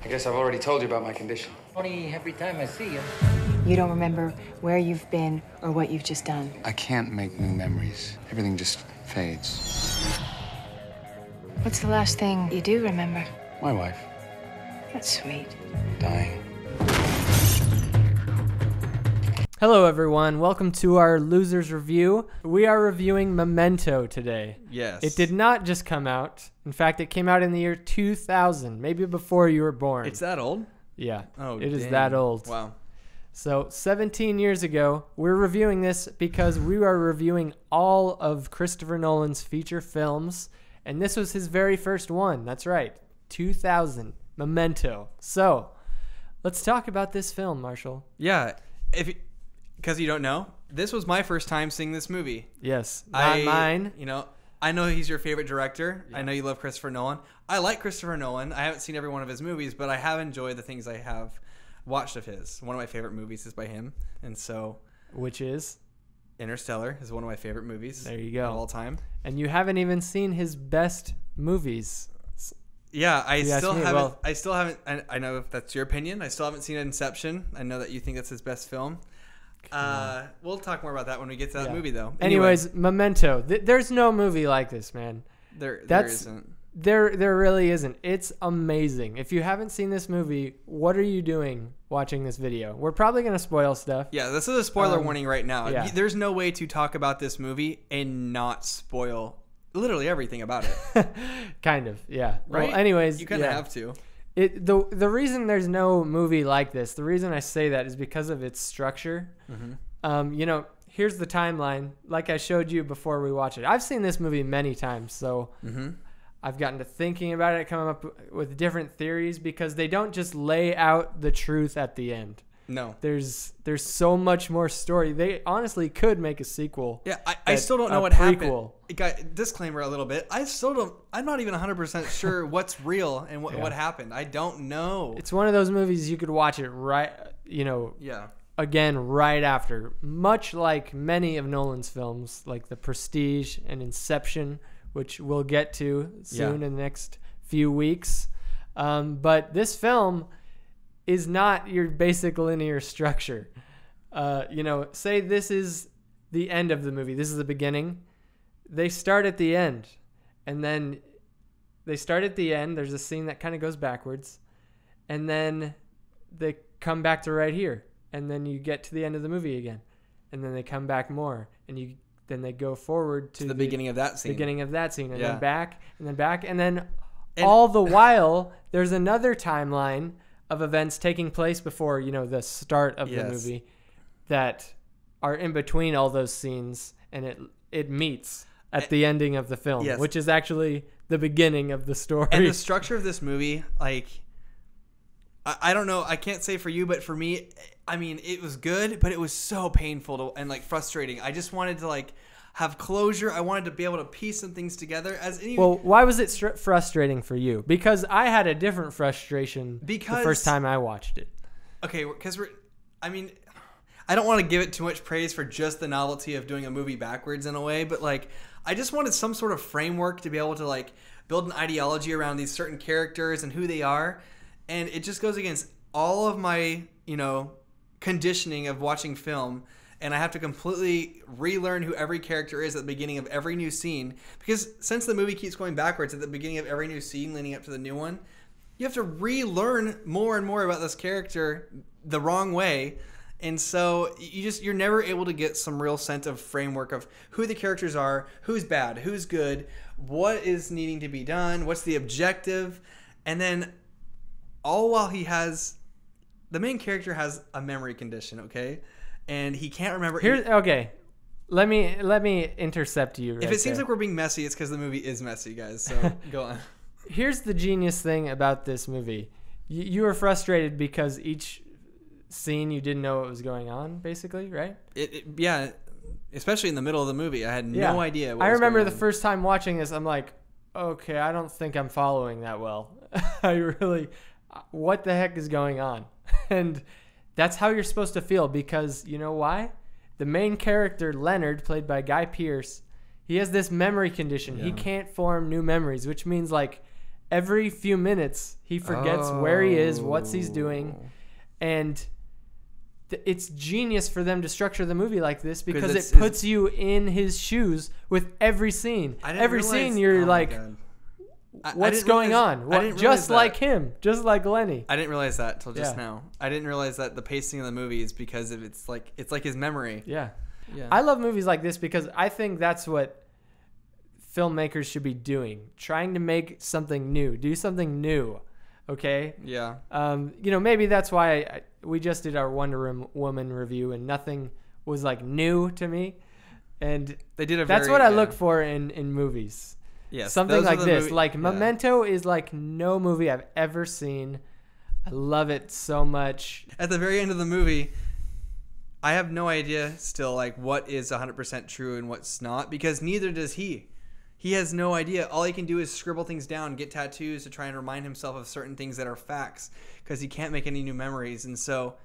I guess I've already told you about my condition. Funny every time I see you. You don't remember where you've been or what you've just done. I can't make new memories. Everything just fades. What's the last thing you do remember? My wife, That's sweet. dying. Hello, everyone. Welcome to our Losers Review. We are reviewing Memento today. Yes. It did not just come out. In fact, it came out in the year 2000, maybe before you were born. It's that old? Yeah. Oh, it is dang. that old. Wow. So 17 years ago, we're reviewing this because we are reviewing all of Christopher Nolan's feature films, and this was his very first one. That's right, 2000, Memento. So let's talk about this film, Marshall. Yeah. Because you don't know, this was my first time seeing this movie. Yes, not mine. You know, I know he's your favorite director. Yeah. I know you love Christopher Nolan. I like Christopher Nolan. I haven't seen every one of his movies, but I have enjoyed the things I have watched of his. One of my favorite movies is by him, and so which is Interstellar is one of my favorite movies. There you go. Of all time. And you haven't even seen his best movies. Yeah, I still haven't. Well, I still haven't. I know if that's your opinion. I still haven't seen Inception. I know that you think that's his best film. We'll talk more about that when we get to that movie, though. Anyways, Memento. There's no movie like this, man. There isn't. There really isn't. It's amazing. If you haven't seen this movie, what are you doing watching this video? We're probably going to spoil stuff. Yeah, this is a spoiler warning right now. Yeah. There's no way to talk about this movie and not spoil literally everything about it. Kind of, yeah. Right? Well, anyways, you kind of have to. The reason there's no movie like this, the reason I say that is because of its structure. Mm-hmm. Here's the timeline. Like I showed you before we watched it. I've seen this movie many times, so I've gotten to thinking about it, coming up with different theories because they don't just lay out the truth at the end. No. There's so much more story. They honestly could make a sequel. Yeah, I still don't know what happened. Disclaimer a little bit. I'm not even 100% sure what's real and what happened. I don't know. It's one of those movies you could watch it again right after. Much like many of Nolan's films, like The Prestige and Inception, which we'll get to soon in the next few weeks. But this film is not your basic linear structure. Say this is the end of the movie. This is the beginning. They start at the end. And then they start at the end. There's a scene that kind of goes backwards. And then they come back to right here. And then you get to the end of the movie again. And then they come back more. And then they go forward to the beginning of that scene. And then back, and then back. And then all the while, there's another timeline of events taking place before, the start of the movie that are in between all those scenes, and it meets at the ending of the film, which is actually the beginning of the story. And the structure of this movie, like, I don't know, I can't say for you, but for me, I mean, it was good, but it was so painful and frustrating. I just wanted to have closure. I wanted to be able to piece some things together. Well, why was it frustrating for you? Because I had a different frustration the first time I watched it. Okay, because I don't want to give it too much praise for just the novelty of doing a movie backwards in a way, but I just wanted some sort of framework to be able to build an ideology around these certain characters and who they are, and it just goes against all of my conditioning of watching film. And I have to completely relearn who every character is at the beginning of every new scene. Because since the movie keeps going backwards at the beginning of every new scene leading up to the new one, you have to relearn more and more about this character the wrong way. And so you're never able to get some real sense of framework of who the characters are, who's bad, who's good, what is needing to be done, what's the objective. And then all while the main character has a memory condition, okay? And he can't remember. Okay, let me intercept you. If it seems like we're being messy, it's because the movie is messy, guys. So go on. Here's the genius thing about this movie: you were frustrated because each scene you didn't know what was going on, basically, right? Yeah, especially in the middle of the movie, I had no idea. I remember the first time watching this, I'm like, okay, I don't think I'm following that well. What the heck is going on? And that's how you're supposed to feel, because you know why? The main character, Leonard, played by Guy Pearce, he has this memory condition. Yeah. He can't form new memories, which means every few minutes he forgets where he is, what he's doing, and it's genius for them to structure the movie like this because it puts you in his shoes with every scene. Every scene you're like, what's going on? Just like him, just like Lenny. I didn't realize that till just now. I didn't realize that the pacing of the movie is because of it's like his memory. Yeah. I love movies like this because I think that's what filmmakers should be doing, trying to make something new, do something new. Okay. Yeah. Maybe that's why we just did our Wonder Woman review and nothing was like new to me. And they did that's what I look for in movies. Yes, something like this. Like Memento is like no movie I've ever seen. I love it so much. At the very end of the movie, I have no idea still like what is 100% true and what's not because neither does he. He has no idea. All he can do is scribble things down, get tattoos to try and remind himself of certain things that are facts because he can't make any new memories. And so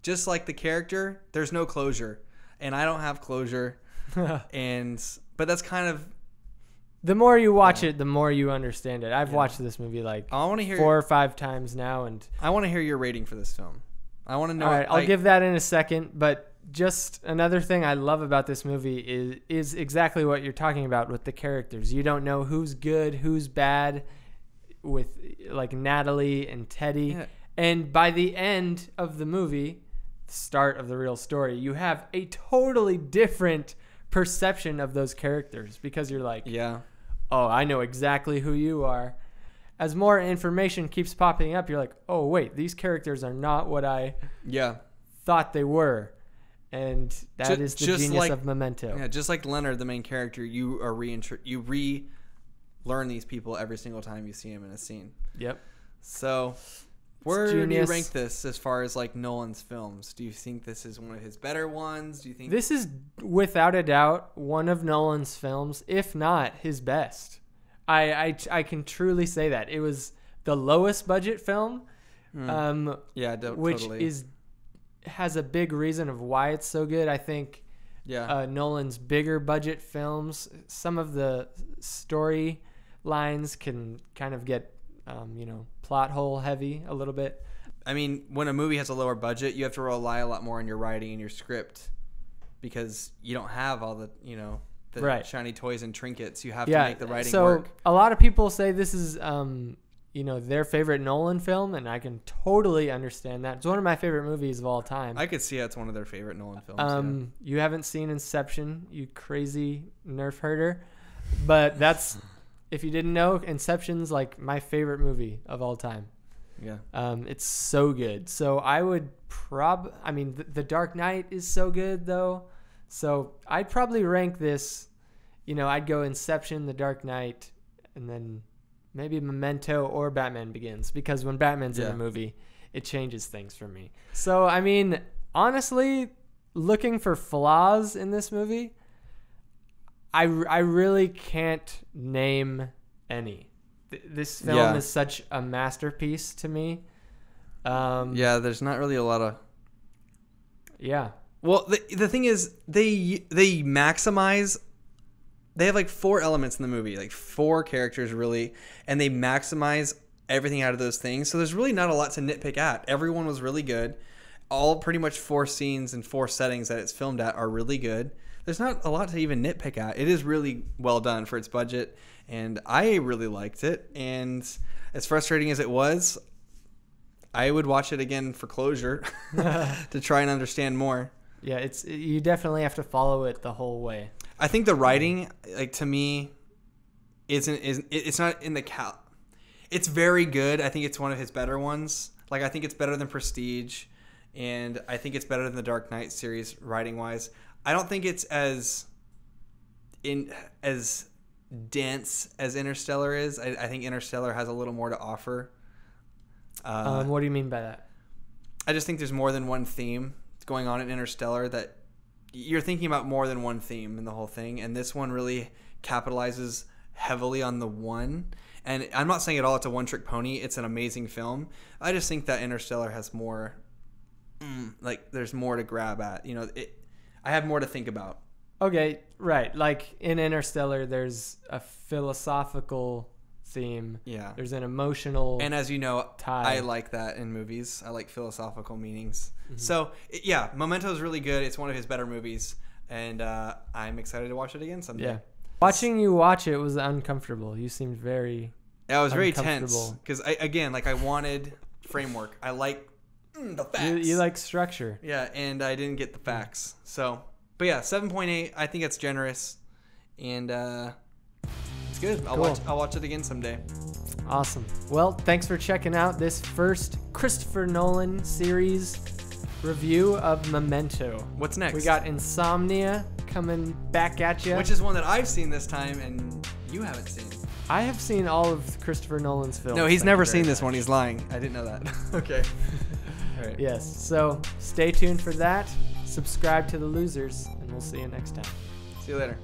just like the character, there's no closure. And I don't have closure. But that's kind of... The more you watch it, the more you understand it. I've watched this movie like 4 or 5 times now. And I want to hear your rating for this film. I want to know... All right, I'll give that in a second. But just another thing I love about this movie is exactly what you're talking about with the characters. You don't know who's good, who's bad with like Natalie and Teddy. Yeah. And by the end of the movie, the start of the real story, you have a totally different perception of those characters because you're like, oh, I know exactly who you are. As more information keeps popping up, you're like, oh, wait, these characters are not what I thought they were. And that is the genius of Memento. Yeah, just like Leonard, the main character, you relearn these people every single time you see him in a scene. Yep. So, where do you rank this as far as like Nolan's films? Do you think this is one of his better ones? Do you think this is without a doubt one of Nolan's films, if not his best? I can truly say that. It was the lowest budget film, which has a big reason of why it's so good. I think Nolan's bigger budget films, some of the story lines can kind of get plot hole heavy a little bit. I mean, when a movie has a lower budget, you have to rely a lot more on your writing and your script because you don't have all the shiny toys and trinkets. You have to make the writing work. So a lot of people say this is their favorite Nolan film, and I can totally understand that. It's one of my favorite movies of all time. I could see it's one of their favorite Nolan films. You haven't seen Inception, you crazy nerf herder, but that's if you didn't know, Inception's like my favorite movie of all time. Yeah. It's so good. So I would The Dark Knight is so good though. So I'd probably rank this, I'd go Inception, The Dark Knight, and then maybe Memento or Batman Begins, because when Batman's in a movie, it changes things for me. So, I mean, honestly, looking for flaws in this movie, I really can't name any. This film is such a masterpiece to me. There's not really a lot of... Yeah. Well, the thing is, they maximize... They have like 4 elements in the movie, like 4 characters really, and they maximize everything out of those things. So there's really not a lot to nitpick at. Everyone was really good. All pretty much 4 scenes and 4 settings that it's filmed at are really good. There's not a lot to even nitpick at. It is really well done for its budget, and I really liked it. And as frustrating as it was, I would watch it again for closure to try and understand more. Yeah, you definitely have to follow it the whole way. I think the writing, like to me, it's not in the It's very good. I think it's one of his better ones. Like I think it's better than Prestige, and I think it's better than the Dark Knight series writing wise. I don't think it's as dense as Interstellar is. I think Interstellar has a little more to offer. What do you mean by that? I just think there's more than one theme going on in Interstellar that. You're thinking about more than one theme in the whole thing, and this one really capitalizes heavily on the one. And I'm not saying at all it's a one-trick pony. It's an amazing film. I just think that Interstellar has more, there's more to grab at. I have more to think about. Okay, right. Like in Interstellar, there's a philosophical theme. Yeah. There's an emotional And as you know, tie. I like that in movies. I like philosophical meanings. So, yeah, Memento is really good. It's one of his better movies. And I'm excited to watch it again someday. Yeah. Watching you watch it was uncomfortable. You seemed very Yeah, I was very tense. uncomfortable. Because, again, like I wanted framework. I like the facts. You like structure. Yeah, and I didn't get the facts. So, but yeah, 7.8. I think it's generous. And it's good. Cool. I'll watch it again someday. Awesome. Well, thanks for checking out this first Christopher Nolan series review of Memento. What's next? We got Insomnia coming back at you. Which is one that I've seen this time and you haven't seen. I have seen all of Christopher Nolan's films. No, he's Thank never you very seen this much. one. He's lying. I didn't know that. Okay. All right. Yes. So stay tuned for that. Subscribe to The Losers, and we'll see you next time. See you later.